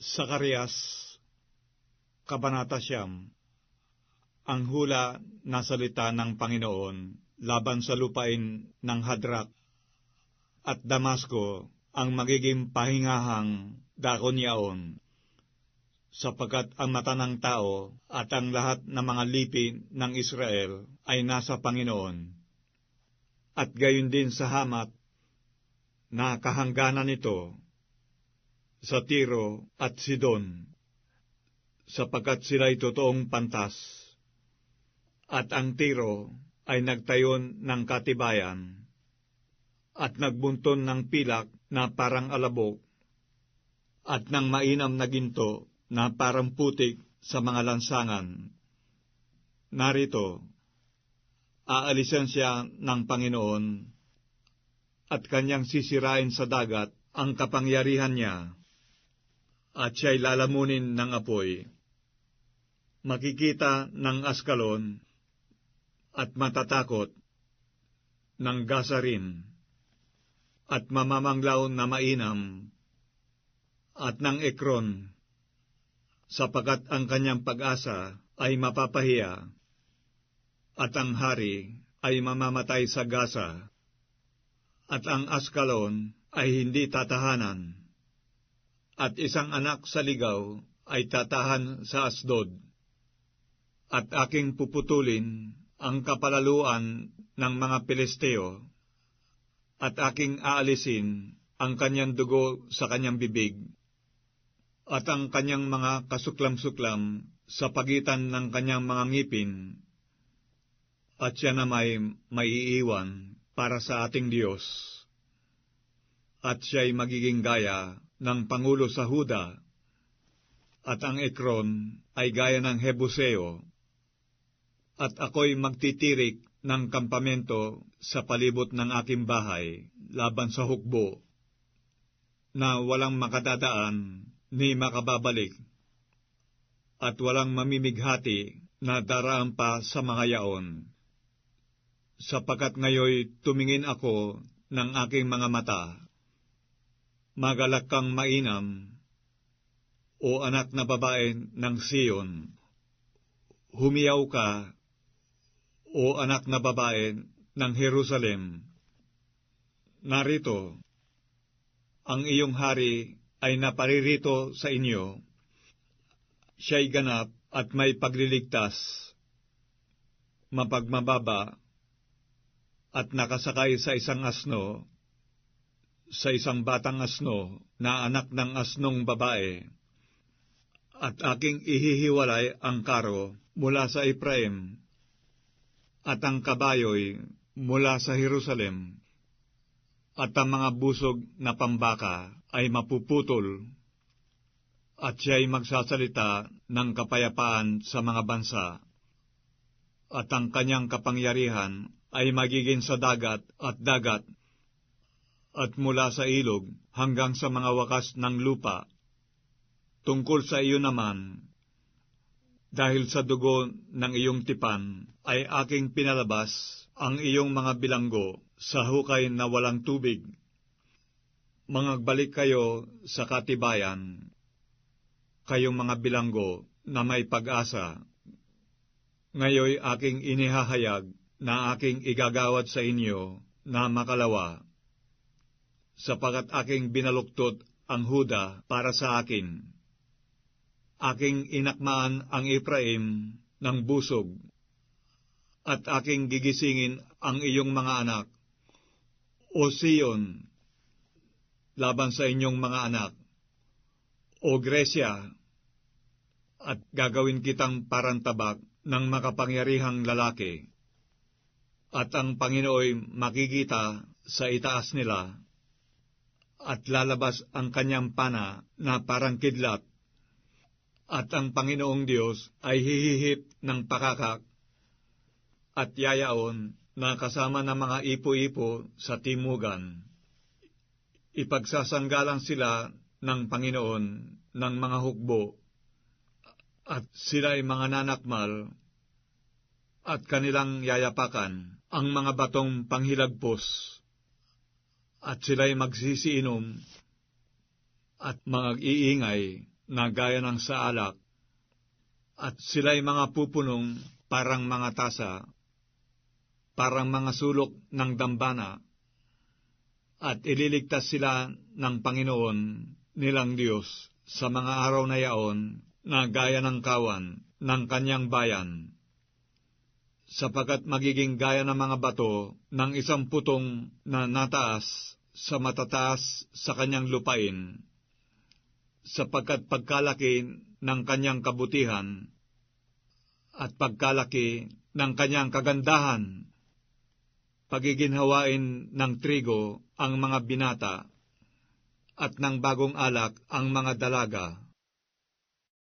Zacarias, Kabanata 9. Ang hula na salita ng Panginoon laban sa lupain ng Hadrak at Damasco ang magiging pahingahang dakon yaon, sapagkat ang mata ng tao at ang lahat ng mga lipi ng Israel ay nasa Panginoon. At gayon din sa Hamat na kahangganan nito, sa Tiro at Sidon, sapagkat sila'y totoong pantas, at ang Tiro ay nagtayon ng katibayan, at nagbunton ng pilak na parang alabok, at ng mainam na ginto na parang putik sa mga lansangan. Narito, aalisan siya ng Panginoon, at kanyang sisirain sa dagat ang kapangyarihan niya, at siya'y lalamunin ng apoy. Makikita ng Askalon at matatakot ng Gazarin, at mamamanglaw na mainam at ng Ekron, sapagkat ang kanyang pag-asa ay mapapahiya, at ang hari ay mamamatay sa Gaza, at ang Askalon ay hindi tatahanan, at isang anak sa ligaw ay tatahan sa Asdod. At aking puputulin ang kapalaluan ng mga Pilisteo, at aking aalisin ang kanyang dugo sa kanyang bibig, at ang kanyang mga kasuklam-suklam sa pagitan ng kanyang mga ngipin, at siya na may maiiwan para sa ating Diyos. At siya'y magiging gaya ng Pangulo sa Huda, at ang Ekron ay gaya ng Hebuseo, at ako'y magtitirik ng kampamento sa palibot ng aking bahay laban sa hukbo, na walang makadadaan ni makababalik, at walang mamimighati na daraan pa sa mga yaon. Sapagkat ngayoy tumingin ako ng aking mga mata, magalak kang mainam, o anak na babae ng Sion. Humiyaw ka, o anak na babae ng Jerusalem. Narito, ang iyong hari ay naparirito sa inyo. Siya'y ganap at may pagliligtas, mapagmababa, at nakasakay sa isang asno, sa isang batang asno na anak ng asnong babae. At aking ihihiwalay ang karo mula sa Ephraim, at ang kabayoy mula sa Jerusalem, at ang mga busog na pambaka ay mapuputol, at siya'y magsasalita ng kapayapaan sa mga bansa, at ang kanyang kapangyarihan ay magiging sa dagat, at mula sa ilog hanggang sa mga wakas ng lupa. Tungkol sa iyo naman, dahil sa dugo ng iyong tipan, ay aking pinalabas ang iyong mga bilanggo sa hukay na walang tubig. Mangagbalik kayo sa katibayan, kayong mga bilanggo na may pag-asa. Ngayoy aking inihahayag na aking igagawad sa inyo na makalawa, sapagkat aking binaluktot ang Huda para sa akin. Aking inakmaan ang Ephraim ng busog, at aking gigisingin ang iyong mga anak, O Sion, laban sa inyong mga anak, O Grecia, at gagawin kitang parang tabak ng makapangyarihang lalaki. At ang Panginooy makikita sa itaas nila, at lalabas ang kanyang pana na parang kidlat, at ang Panginoong Diyos ay hihihip ng pakakak, at yayaon na kasama ng mga ipo-ipo sa timugan. Ipagsasanggalang sila ng Panginoon ng mga hukbo, at sila'y mga nanakmal, at kanilang yayapakan ang mga batong panghilagpos, at sila'y magsisiinom, at mag-iingay na gaya ng sa alak, at sila'y mga pupunong parang mga tasa, parang mga sulok ng dambana, at ililigtas sila ng Panginoon nilang Diyos sa mga araw na yaon na gaya ng kawan ng kanyang bayan, sapagkat magiging gaya ng mga bato ng isang putong na nataas sa matataas sa kanyang lupain, sapagkat pagkalaki ng kanyang kabutihan at pagkalaki ng kanyang kagandahan, pagiginhawain ng trigo ang mga binata at ng bagong alak ang mga dalaga,